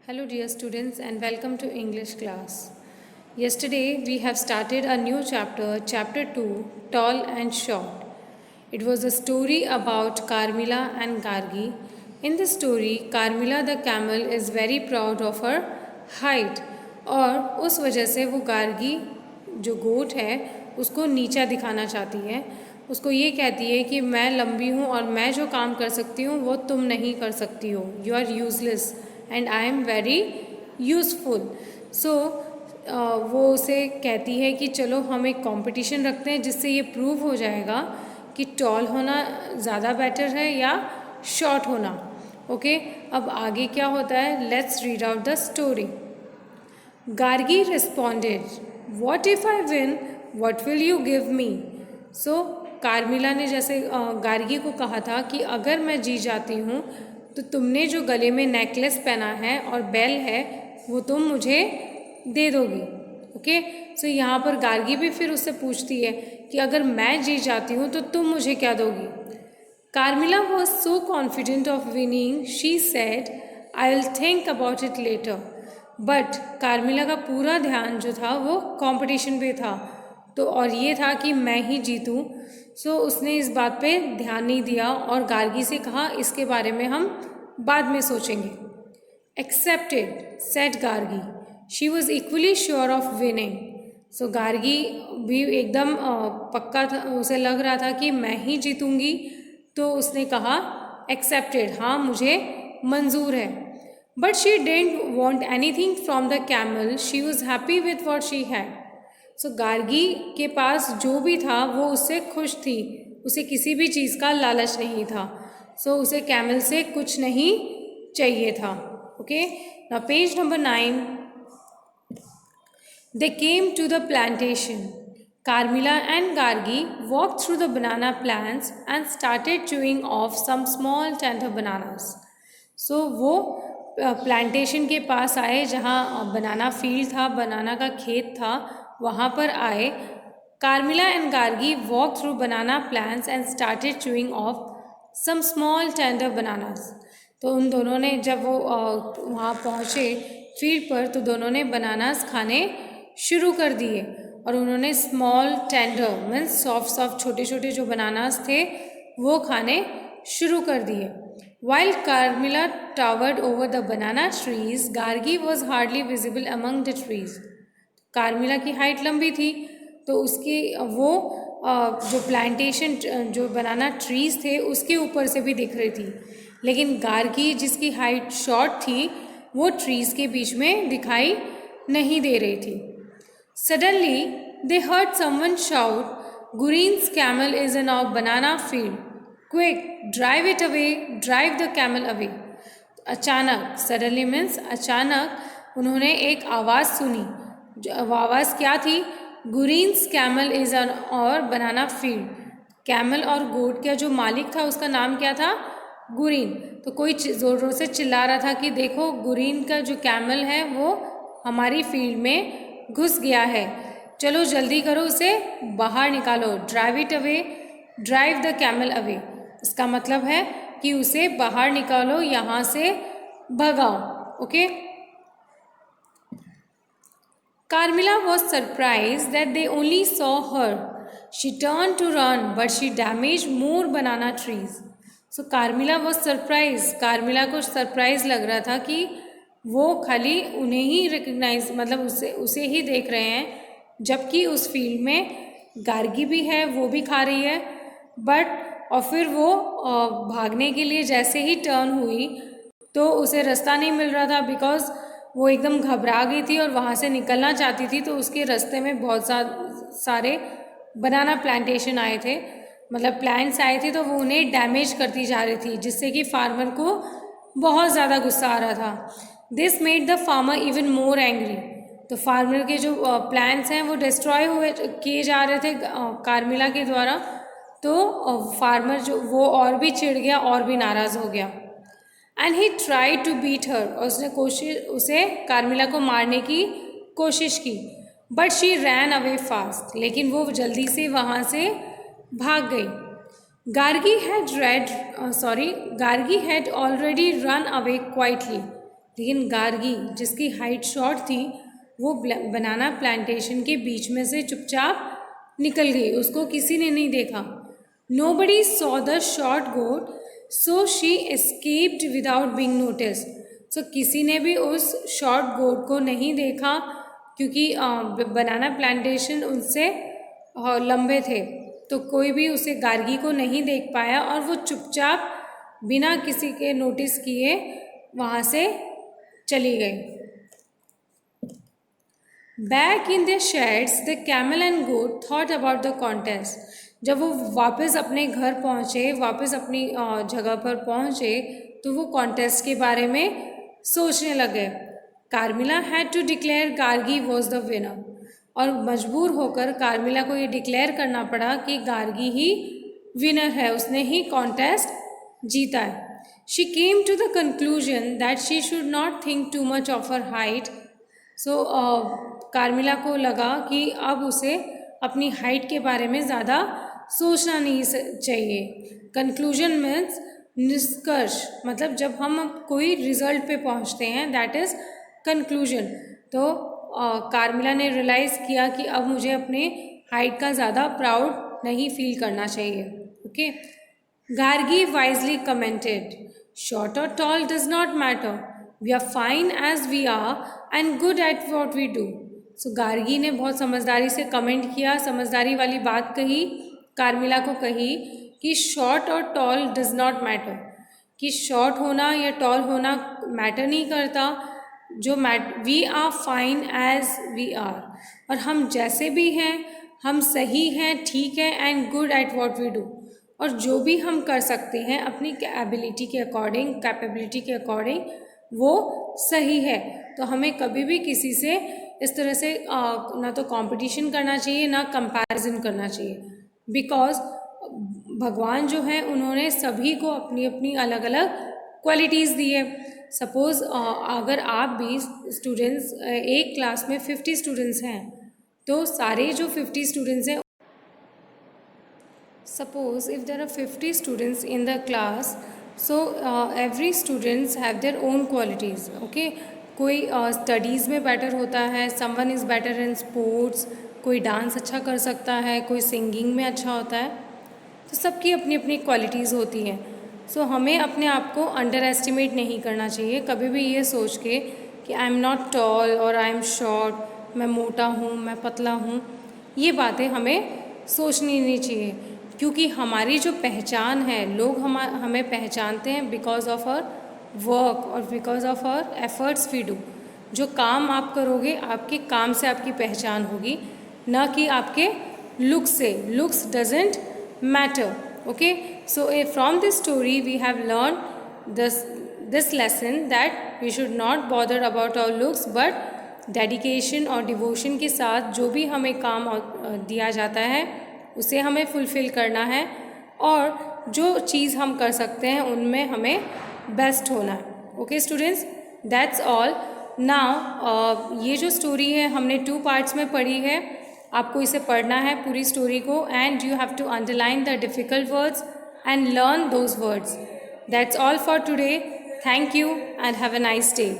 Hello dear students and welcome to English class. Yesterday we have started a new chapter, chapter 2, Tall and Short. It was a story about Carmilla and Gargi. In the story, Carmilla the camel is very proud of her height और उस वजह से वो गार्गी जो गोट है उसको नीचा दिखाना चाहती है। उसको ये कहती है कि मैं लंबी हूँ और मैं जो काम कर सकती हूँ वो तुम नहीं कर सकती हो। You are useless and I am very useful. So वो उसे कहती है कि चलो हम एक कंपटीशन रखते हैं जिससे ये प्रूव हो जाएगा कि टॉल होना ज़्यादा बेटर है या शॉर्ट होना। ओके, अब आगे क्या होता है, let's read out the story. Gargi responded, what if I win, what will you give me. So Karmila ने जैसे गार्गी को कहा था कि अगर मैं जीत जाती हूँ तो तुमने जो गले में नेकलेस पहना है और बेल है वो तुम मुझे दे दोगी। ओके, सो यहाँ पर गार्गी भी फिर उससे पूछती है कि अगर मैं जीत जाती हूँ तो तुम मुझे क्या दोगी। Karmila was so confident of winning, she said I will think about it later. But Karmila का पूरा ध्यान जो था वो कंपटीशन पे था, तो और ये था कि मैं ही जीतूं। सो उसने इस बात पे ध्यान नहीं दिया और गार्गी से कहा इसके बारे में हम बाद में सोचेंगे। Accepted said Gargi, she was equally sure of winning. So Gargi भी एकदम पक्का था, उसे लग रहा था कि मैं ही जीतूंगी, तो उसने कहा एक्सेप्टेड, हाँ मुझे मंजूर है। But she didn't want anything from the camel, she was happy with what she had. So Gargi के पास जो भी था वो उससे खुश थी, उसे किसी भी चीज़ का लालच नहीं था। सो उसे कैमल से कुछ नहीं चाहिए था। Okay, now page number 9। They came to the plantation. Carmilla and Gargi walked through the banana plants and started chewing off some small tender bananas. So वो प्लांटेशन के पास आए जहाँ बनाना फील्ड था, बनाना का खेत था, वहाँ पर आए। Karmila and Gargi walk through banana plants and started chewing off some small tender bananas. तो उन दोनों ने जब वो वहाँ पहुँचे फील्ड पर तो दोनों ने बनानास खाने शुरू कर दिए और उन्होंने small tender means soft soft छोटे छोटे जो बनानास थे वो खाने शुरू कर दिए। While Carmilla towered over the banana trees, Gargi was hardly visible among the trees. कार्मिला की हाइट लंबी थी तो उसकी वो जो प्लांटेशन जो बनाना ट्रीज थे उसके ऊपर से भी दिख रही थी, लेकिन गार्गी जिसकी हाइट शॉर्ट थी वो ट्रीज के बीच में दिखाई नहीं दे रही थी। Suddenly they heard someone shout, Gurin's camel is in our banana field. Quick, drive it away, drive the camel away. अचानक, सडनली मीन्स अचानक उन्होंने एक आवाज़ सुनी। वो आवाज़ क्या थी, गुरीन्स कैमल इज़ ऑन और बनाना फील्ड। कैमल और गोट का जो मालिक था उसका नाम क्या था, गुरीन। तो कोई ज़ोरों से चिल्ला रहा था कि देखो गुरीन का जो कैमल है वो हमारी फील्ड में घुस गया है, चलो जल्दी करो उसे बाहर निकालो। Drive it away, drive the camel away. इसका मतलब है कि उसे बाहर निकालो, यहाँ से भगाओ। Okay, Karmila was surprise that they only saw her, she turn to run but she damage more banana trees. So Karmila was surprise, Karmila को सरप्राइज लग रहा था कि वो खाली उन्हें ही रिकग्नाइज मतलब उसे ही देख रहे हैं, जबकि उस फील्ड में गार्गी भी है, वो भी खा रही है। बट और फिर वो भागने के लिए जैसे ही टर्न हुई तो उसे रास्ता नहीं मिल रहा था, बिकॉज वो एकदम घबरा गई थी और वहाँ से निकलना चाहती थी। तो उसके रास्ते में बहुत सारे बनाना प्लांटेशन आए थे, मतलब प्लांट्स आए थे, तो वो उन्हें डैमेज करती जा रही थी, जिससे कि फार्मर को बहुत ज़्यादा गुस्सा आ रहा था। This made the farmer even more angry. तो फार्मर के जो प्लांट्स हैं वो डिस्ट्रॉय किए जा रहे थे कार्मिला के द्वारा, तो फार्मर जो वो और भी चिढ़ गया और भी नाराज़ हो गया। And he try to beat her, और उसने उसे कार्मिला को मारने की कोशिश की। But she ran away fast, लेकिन वो जल्दी से वहाँ से भाग गई। Gargi had already run away quietly, लेकिन गार्गी जिसकी हाइट शॉर्ट थी वो बनाना प्लांटेशन के बीच में से चुपचाप निकल गई, उसको किसी ने नहीं देखा। Nobody saw the short goat so she escaped without being notice. So किसी ने भी उस शॉर्ट गोट को नहीं देखा क्योंकि बनाना प्लांटेशन उनसे लंबे थे, तो कोई भी उसे गार्गी को नहीं देख पाया और वो चुपचाप बिना किसी के नोटिस किए वहाँ से चली गई। Back in the sheds the camel and goat thought about the contest. जब वो वापस अपने घर पहुँचे, वापस अपनी जगह पर पहुँचे, तो वो कॉन्टेस्ट के बारे में सोचने लगे। Karmila had to declare Gargi was the winner, और मजबूर होकर कार्मिला को ये डिक्लेयर करना पड़ा कि गार्गी ही विनर है, उसने ही कॉन्टेस्ट जीता है। She came to the conclusion that she should not think too much of her height. So Karmila को लगा कि अब उसे अपनी हाइट के बारे में ज़्यादा सोचना नहीं चाहिए। कंक्लूजन मीन्स निष्कर्ष, मतलब जब हम कोई रिजल्ट पे पहुंचते हैं, दैट इज़ कंक्लूजन। तो कार्मिला ने रियलाइज़ किया कि अब मुझे अपने हाइट का ज़्यादा प्राउड नहीं फील करना चाहिए। Okay, Gargi wisely commented, short और tall does not matter, we are fine as we are and good at what we do. So Gargi ने बहुत समझदारी से कमेंट किया, समझदारी वाली बात कही, कार्मिला को कही कि शॉर्ट और टॉल डज नॉट मैटर, कि शॉर्ट होना या टॉल होना मैटर नहीं करता, जो we are fine as we are, और हम जैसे भी हैं हम सही हैं, ठीक है, and good at what we do, और जो भी हम कर सकते हैं अपनी एबिलिटी के अकॉर्डिंग, कैपेबिलिटी के अकॉर्डिंग, वो सही है। तो हमें कभी भी किसी से इस तरह से ना तो कंपटीशन करना चाहिए ना कंपैरिजन करना चाहिए, बिकॉज भगवान जो है उन्होंने सभी को अपनी अपनी अलग अलग क्वालिटीज़ दी है। सपोज़ अगर आप भी स्टूडेंट्स, एक क्लास में 50 स्टूडेंट्स हैं, तो सारे जो 50 स्टूडेंट्स हैं, suppose if there are 50 students in the class, so every students have their own qualities. Okay, कोई स्टडीज़ में बेटर होता है, someone is better in sports, कोई डांस अच्छा कर सकता है, कोई सिंगिंग में अच्छा होता है, तो सबकी अपनी अपनी क्वालिटीज़ होती हैं। सो हमें अपने आप को अंडर एस्टिमेट नहीं करना चाहिए कभी भी ये सोच के कि आई एम नॉट टॉल और आई एम शॉर्ट, मैं मोटा हूँ, मैं पतला हूँ, ये बातें हमें सोचनी नहीं चाहिए, क्योंकि हमारी जो पहचान है, लोग हमें पहचानते हैं बिकॉज ऑफ आवर वर्क और because of our efforts we do. जो काम आप करोगे, आपके काम से आपकी पहचान होगी, ना कि आपके लुक्स से। Looks doesn't matter. Okay, so from this story we have learn this lesson that we should not bother about our looks, but dedication और डिवोशन के साथ जो भी हमें काम दिया जाता है उसे हमें फुलफ़िल करना है, और जो चीज़ हम कर सकते हैं उनमें हमें बेस्ट होना है। Okay students, that's all. Now ये जो स्टोरी है हमने 2 पार्ट्स में पढ़ी है, आपको इसे पढ़ना है पूरी स्टोरी को, and you have to underline the difficult words and learn those words. That's all for today. Thank you and have a nice day.